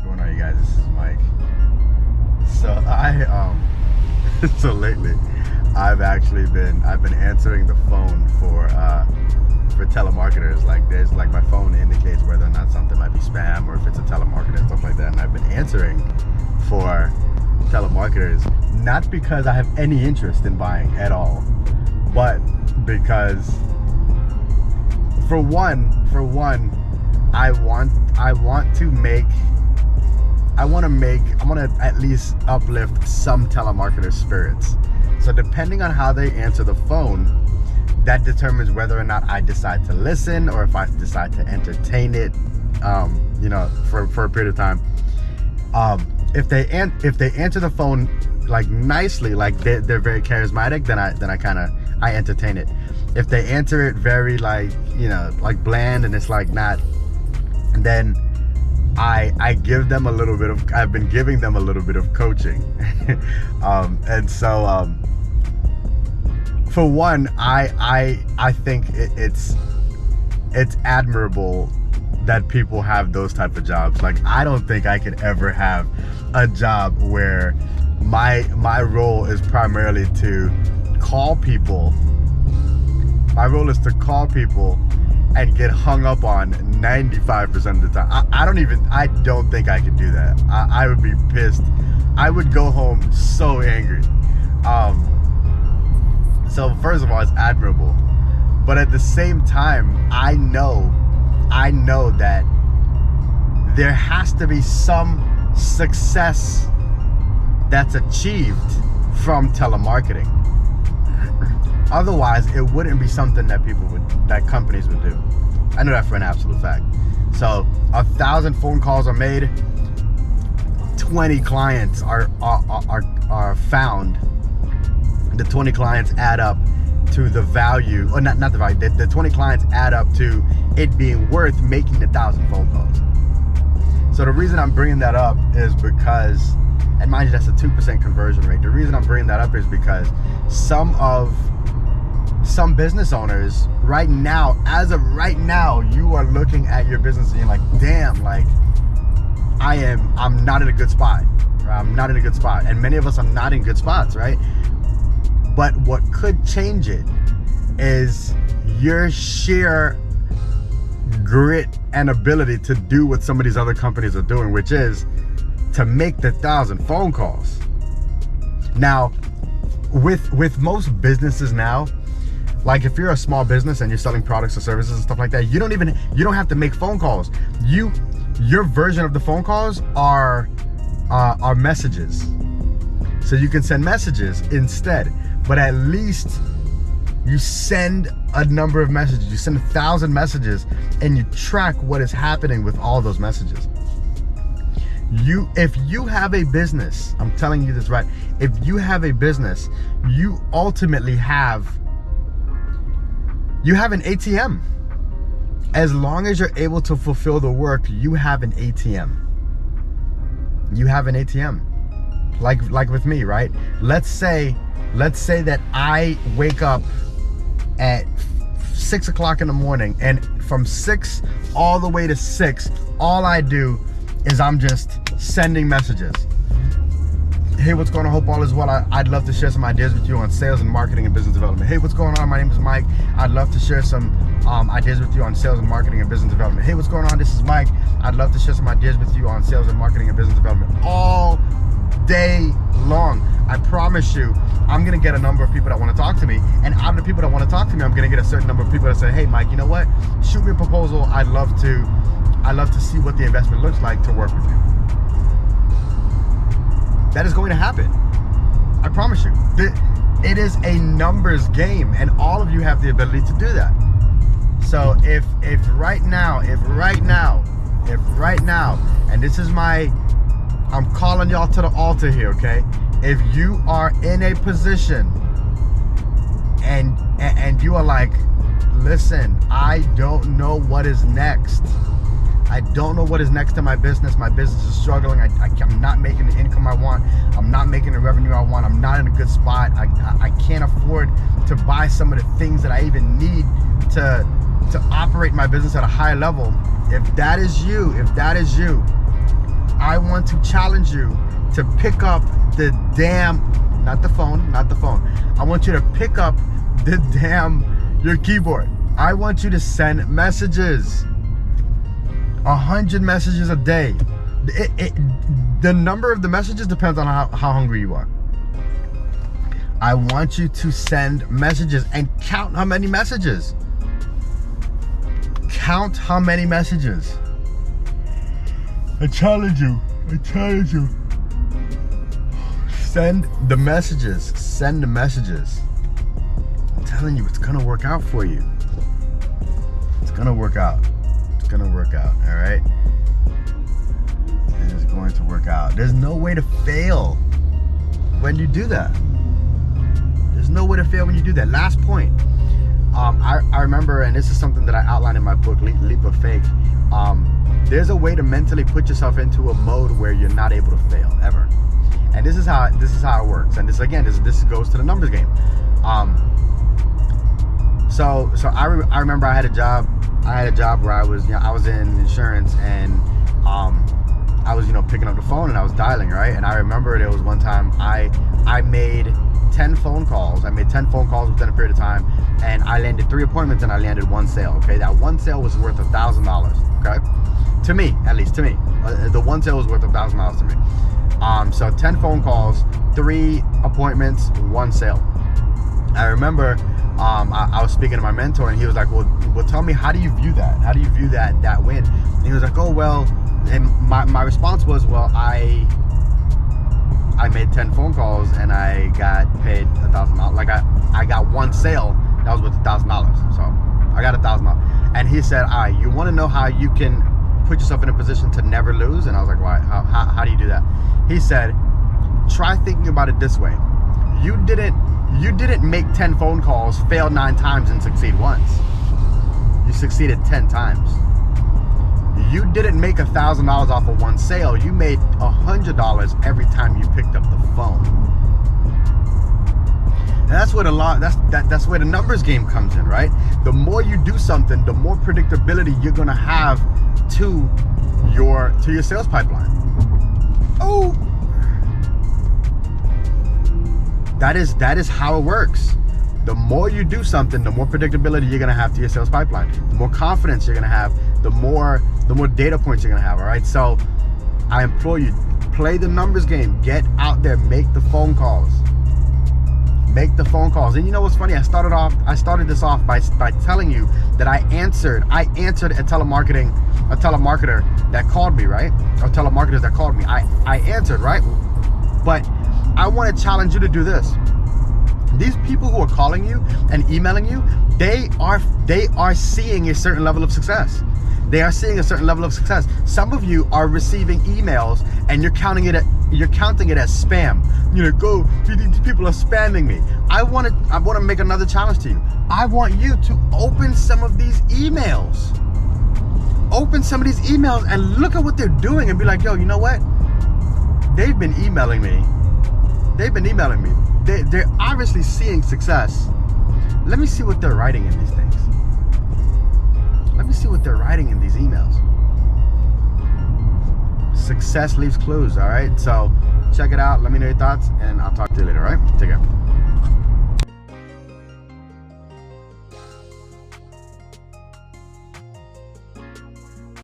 going on, you guys? This is Mike. So lately I've been answering the phone for telemarketers. There's my phone indicates whether or not something might be spam or if it's a telemarketer and stuff like that. And I've been answering for telemarketers, not because I have any interest in buying at all, but because for one, I want to at least uplift some telemarketer spirits. So depending on how they answer the phone, that determines whether or not I decide to listen or if I decide to entertain it, for a period of time. If they answer the phone nicely, they're very charismatic, then I entertain it. If they answer it very bland and it's not, then I've been giving them a little bit of coaching. For one, I think it's admirable that people have those type of jobs. I don't think I could ever have a job where my role is primarily to call people. My role is to call people and get hung up on 95% of the time. I don't think I could do that. I would be pissed. I would go home so angry. So first of all, it's admirable. But at the same time, I know that there has to be some success that's achieved from telemarketing. Otherwise, it wouldn't be something that companies would do. I know that for an absolute fact. So 1,000 phone calls are made, 20 clients are found. The 20 clients add up to the value, or not the value, the 20 clients add up to it being worth making the 1,000 phone calls. So the reason I'm bringing that up is because, and mind you, that's a 2% conversion rate. The reason I'm bringing that up is because some business owners right now, as of right now, you are looking at your business and you're like, damn, I'm not in a good spot. I'm not in a good spot. And many of us are not in good spots, right? But what could change it is your sheer grit and ability to do what some of these other companies are doing, which is to make the 1,000 phone calls. Now, with most businesses now, if you're a small business and you're selling products or services and stuff like that, you don't have to make phone calls. Your version of the phone calls are messages. So you can send messages instead. But at least you send a number of messages. You send 1,000 messages and you track what is happening with all those messages. If you have a business, I'm telling you this right, if you have a business, you ultimately have an ATM. As long as you're able to fulfill the work, you have an ATM. You have an ATM. Like with me, right? Let's say that I wake up at 6 o'clock in the morning, and from 6 all the way to 6, all I do is I'm just sending messages. Hey, what's going on? Hope all is well. I'd love to share some ideas with you on sales and marketing and business development. Hey, what's going on? My name is Mike. I'd love to share some ideas with you on sales and marketing and business development. Hey, what's going on? This is Mike. I'd love to share some ideas with you on sales and marketing and business development. All day long. I promise you, I'm gonna get a number of people that want to talk to me, and out of the people that want to talk to me, I'm gonna get a certain number of people that say, hey Mike, you know what, shoot me a proposal. I'd love to see what the investment looks like to work with you. That is going to happen. I promise you. It is a numbers game, and all of you have the ability to do that. So if right now, and this is I'm calling y'all to the altar here, okay? If you are in a position and you are like, listen, I don't know what is next. I don't know what is next to my business. My business is struggling. I'm not making the income I want. I'm not making the revenue I want. I'm not in a good spot. I can't afford to buy some of the things that I even need to operate my business at a high level. If that is you, I want to challenge you to pick up the damn, not the phone. I want you to pick up your keyboard. I want you to send messages. 100 messages a day. The number of the messages depends on how hungry you are. I want you to send messages and count how many messages. Count how many messages. I challenge you. Send the messages. I'm telling you, it's gonna work out for you. It's gonna work out. All right? It is going to work out. There's no way to fail when you do that. Last point. I remember, and this is something that I outlined in my book, Leap of Faith. There's a way to mentally put yourself into a mode where you're not able to fail ever. And this is how it works. And this goes to the numbers game. So I remember I had a job where I was in insurance, and I was picking up the phone and I was dialing, right? And I remember there was one time I made 10 phone calls. I made 10 phone calls within a period of time, and I landed 3 appointments and I landed 1 sale. Okay, that 1 sale was worth $1,000. Okay, to me, at least to me, the 1 sale was worth $1,000 to me. So 10 phone calls, 3 appointments, 1 sale. I remember I was speaking to my mentor, and he was like, well, tell me, how do you view that? How do you view that win? And he was like, oh, well, and my response was, well, I made 10 phone calls and I got paid $1,000. Like I got 1 sale that was worth $1,000. So I got $1,000. And he said, all right, you want to know how you can put yourself in a position to never lose? And I was like, why? How do you do that? He said, try thinking about it this way. You didn't make 10 phone calls, fail 9 times, and succeed once. You succeeded 10 times. You didn't make $1,000 off of 1 sale. You made $100 every time you picked up the phone. And that's where that's where the numbers game comes in, right? The more you do something, the more predictability you're gonna have to your sales pipeline. Oh, that is how it works. The more you do something, the more predictability you're gonna have to your sales pipeline. The more confidence you're gonna have, the more data points you're gonna have. All right. So I implore you, play the numbers game. Get out there, make the phone calls. And you know what's funny? I started this off by telling you that I answered a telemarketer that called me, right? Or telemarketers that called me. I answered, right? But I want to challenge you to do this. These people who are calling you and emailing you, they are seeing a certain level of success. Some of you are receiving emails and you're counting it as spam. These people are spamming me. I want to make another challenge to you. I want you to open some of these emails. And look at what they're doing and be like, yo, you know what? They've been emailing me. They're obviously seeing success. Let me see what they're writing in these things. Let me see what they're writing in these emails. Success leaves clues, all right? So check it out. Let me know your thoughts, and I'll talk to you later, all right? Take care.